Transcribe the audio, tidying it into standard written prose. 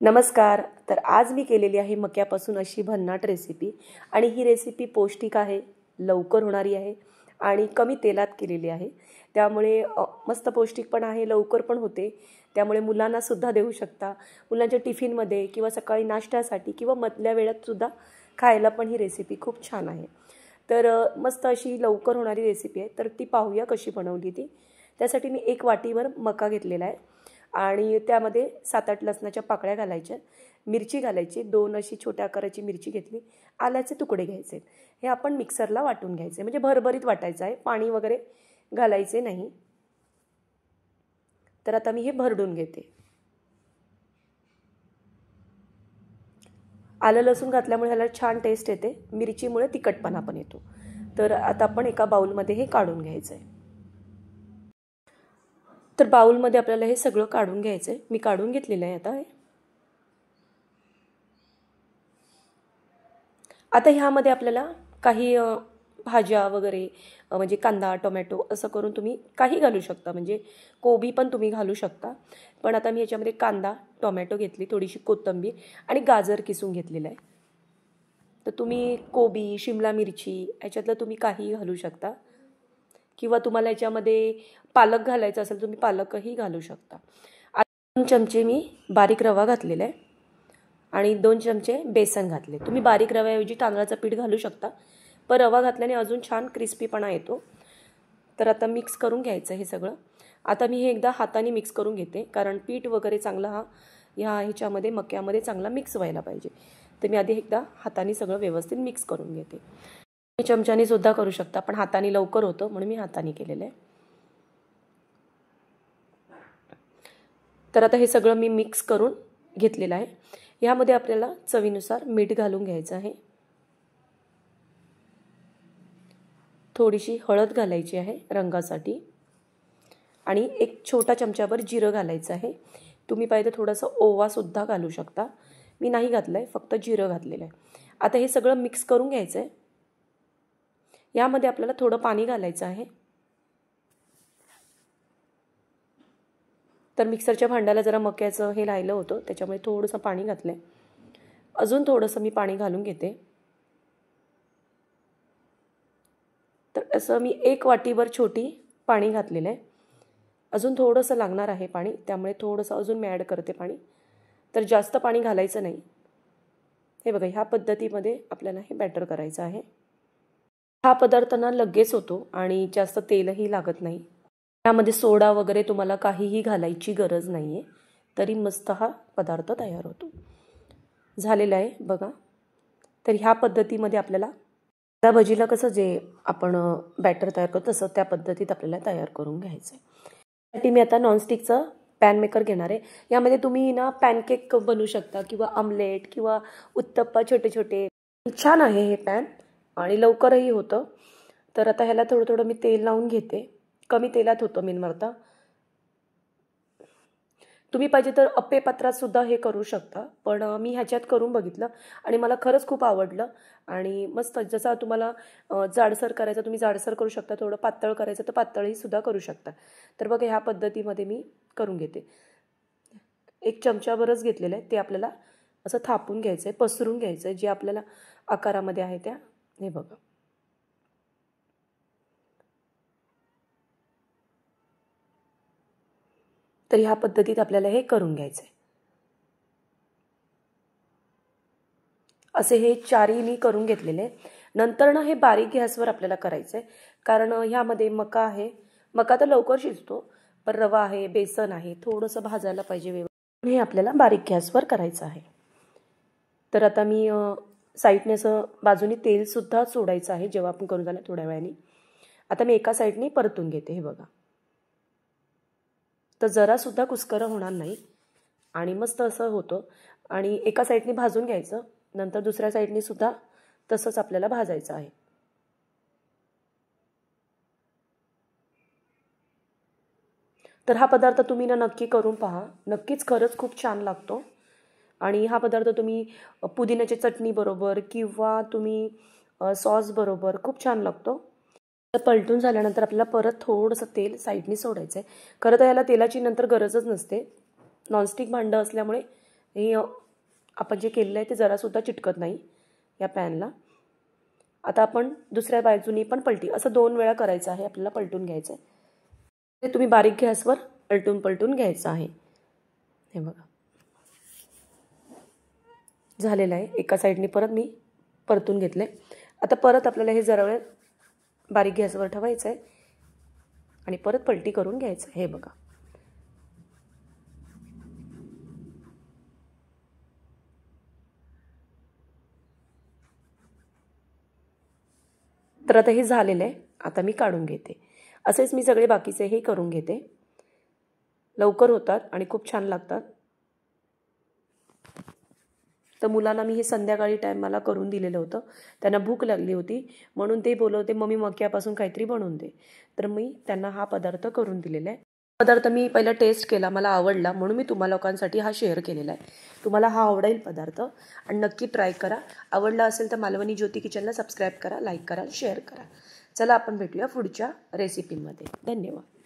नमस्कार. तर आज मी केलेली आहे मक्यापासून अशी भन्नाट रेसिपी आणि ही रेसिपी पौष्टिक आहे, लवकर होणारी आहे आणि कमी तेलात केलेली आहे. त्यामुळे मस्त पौष्टिक पण आहे, लवकर पण होते. त्यामुळे मुलांना सुद्धा देऊ शकता. मुलांच्या टिफिनमध्ये किंवा सकाळी नाश्त्यासाठी किंवा मधल्या वेळात सुद्धा खायला पण ही रेसिपी खूप छान आहे. तर मस्त अशी लवकर होणारी रेसिपी आहे. तर ती पाहूया कशी बनवली ती. त्यासाठी मी 1 वाटीभर मका घेतलेला आहे आणि त्यामध्ये 7-8 लसणाच्या पाकळ्या घालायच्या, मिरची घालायची, 2 अशी छोट्या आकाराची मिरची घेतली, आल्याचे तुकडे घ्यायचे. हे आपण मिक्सरला वाटून घ्यायचे, म्हणजे भरभरीत वाटायचं आहे, पाणी वगैरे घालायचे नाही. तर आता मी हे भरडून घेते. आलं लसूण घातल्यामुळे ह्याला छान टेस्ट येते, मिरचीमुळे तिखटपणा पण येतो. तर आता आपण एका बाउलमध्ये हे काढून घ्यायचं आहे. तर बाउलमध्ये आपल्याला हे सगळं काढून घ्यायचं आहे. मी काढून घेतलेलं आहे आता हे. आता ह्यामध्ये आपल्याला काही भाज्या वगैरे म्हणजे कांदा, टोमॅटो असं करून तुम्ही काही घालू शकता, म्हणजे कोबी पण तुम्ही घालू शकता. पण आता मी ह्याच्यामध्ये कांदा, टोमॅटो घेतली, थोडीशी कोथिंबीर आणि गाजर किसून घेतलेलं आहे. तर तुम्ही कोबी, शिमला मिरची ह्याच्यातलं तुम्ही काही घालू शकता किंवा तुम्हाला याच्यामध्ये पालक घालायचा असेल तुम्ही पालकही घालू शकता. 2 चमचे मी बारीक रवा घातलेला आहे आणि 2 चमचे बेसन घातले. तुम्ही बारीक रव्याऐवजी तांदळाचं पीठ घालू शकता, पण रवा घातल्याने अजून छान क्रिस्पीपणा येतो. तर आता मिक्स करून घ्यायचं हे सगळं. आता मी हे एकदा हाताने मिक्स करून घेते, कारण पीठ वगैरे चांगला ह्याच्यामध्ये मक्यामध्ये चांगला मिक्स व्हायला पाहिजे. तर मी आधी एकदा हाताने सगळं व्यवस्थित मिक्स करून घेते. तुम्ही चमच्याने सुद्धा करू शकता, पण हाताने लवकर होतं म्हणून मी हाताने केलेलं आहे. तर आता हे सगळं मी मिक्स करून घेतलेलं आहे. यामध्ये आपल्याला चवीनुसार मीठ घालून घ्यायचं आहे, थोडीशी हळद घालायची आहे रंगासाठी आणि 1 छोटा चमचाभर जिरं घालायचं आहे. तुम्ही पाहिजे थोडंसं ओवासुद्धा घालू शकता. मी नाही घातलं आहे, फक्त जिरं घातलेलं आहे. आता हे सगळं मिक्स करून घ्यायचं आहे. यामध्ये आपल्याला थोडं पाणी घालायचं आहे. तर मिक्सरच्या भांड्याला जरा मक्याचं हे राहिलं होतं, त्याच्यामुळे थोडंसं पाणी घातलं आहे. अजून थोडंसं मी पाणी घालून घेते. तर असं मी 1 वाटीभर छोटी पाणी घातलेलं आहे. अजून थोडंसं लागणार आहे पाणी, त्यामुळे थोडंसं अजून मी ॲड करते पाणी. तर जास्त पाणी घालायचं नाही. हे बघा, ह्या पद्धतीमध्ये आपल्याला हे बॅटर करायचं आहे. हा पदार्थ ना लगेच होतो आणि जास्त तेलही लागत नाही. त्यामध्ये सोडा वगैरे तुम्हाला काहीही घालायची गरज नाही आहे, तरी मस्त हा पदार्थ तयार होतो. झालेला आहे बघा. तर ह्या पद्धतीमध्ये आपल्याला भजीला कसं जे आपण बॅटर तयार करतो तसं त्या पद्धतीत आपल्याला तयार करून घ्यायचं आहे. त्यासाठी मी आता नॉनस्टिकचं पॅन मेकर घेणार आहे. यामध्ये तुम्ही ना पॅनकेक बनवू शकता किंवा आमलेट किंवा उत्तप्पा छोटे छोटे. छान आहे हे पॅन आणि लवकरही होतं. तर आता ह्याला थोडं थोडं मी तेल लावून घेते. कमी तेलात होतं मेन मारता. तुम्ही पाहिजे तर अप्पे पात्रात सुद्धा हे करू शकता, पण मी ह्याच्यात करून बघितलं आणि मला खरंच खूप आवडलं. आणि मस्त जसा तुम्हाला जाडसर करायचं तुम्ही जाडसर करू शकता, थोडं पातळ करायचं तर पातळही सुद्धा करू शकता. तर बघा ह्या पद्धतीमध्ये मी करून घेते. 1 चमचाभरच घेतलेलं आहे, ते आपल्याला असं थापून घ्यायचं आहे, पसरून घ्यायचं आहे, जे आपल्याला आकारामध्ये आहे त्या. हे बघा. तर ह्या पद्धतीत आपल्याला हे करून घ्यायचं आहे. असे हे 4ही मी करून घेतलेले आहे. नंतर ना हे बारीक गॅसवर आपल्याला करायचं आहे, कारण ह्यामध्ये मका आहे. मका तर लवकर शिजतो, पण रवा आहे, बेसन आहे, थोडंसं भाजायला पाहिजे व्यवस्थित. हे आपल्याला बारीक गॅसवर करायचं आहे. तर आता मी साईडने असं बाजूनी तेलसुद्धा सोडायचं आहे जेव्हा आपण करून झालं थोड्या वेळाने. आता मी एका साईडने परतून घेते. हे बघा. तर जरासुद्धा कुस्करं होणार नाही आणि मस्त असं होतं. आणि एका साईडने भाजून घ्यायचं, नंतर दुसऱ्या साईडने सुद्धा तसंच आपल्याला भाजायचं आहे. तर हा पदार्थ तुम्ही ना नक्की करून पहा, नक्कीच खरंच खूप छान लागतो. आणि हा पदार्थ तुम्ही पुदिन्याच्या चटणीबरोबर किंवा तुम्ही सॉस बरोबर खूप छान लागतो. तर पलटून झाल्यानंतर आपल्याला परत थोडंसं तेल साईडने सोडायचं आहे. खरं तर याला तेलाची नंतर गरजच नसते, नॉनस्टिक भांडं असल्यामुळे हे आपण जे केलेलं आहे ते जरासुद्धा चिटकत नाही या पॅनला. आता आपण दुसऱ्या बाजूनी पण पलटी, असं 2 वेळा करायचं आहे आपल्याला, पलटून घ्यायचं आहे. ते तुम्ही बारीक गॅसवर पलटून घ्यायचं आहे. हे बघा झालेलं आहे. एका साईडने परत मी परतून घेतले. आता परत आपल्याला हे जरा वेळ बारीक गॅसवर ठेवायचं आहे आणि परत पलटी करून घ्यायचं. हे बघा तर आता हे झालेलं आहे. आता मी काढून घेते. असेच मी सगळे बाकीचे हे करून घेते. लवकर होतात आणि खूप छान लागतात. तर मुलांना मी हे संध्याकाळी टायमाला करून दिलेलं होतं. त्यांना भूक लागली होती म्हणून ते बोलवते मम्मी मक्यापासून काहीतरी बनवून दे. तर मी त्यांना हा पदार्थ करून दिलेला आहे. पदार्थ मी पहिला टेस्ट केला, मला आवडला म्हणून मी तुम्हा लोकांसाठी हा शेअर केलेला आहे. तुम्हाला हा आवडेल पदार्थ आणि नक्की ट्राय करा. आवडला असेल तर मालवणी ज्योती किचनला सबस्क्राईब करा, लाईक करा, शेअर करा. चला आपण भेटूया पुढच्या रेसिपीमध्ये. धन्यवाद.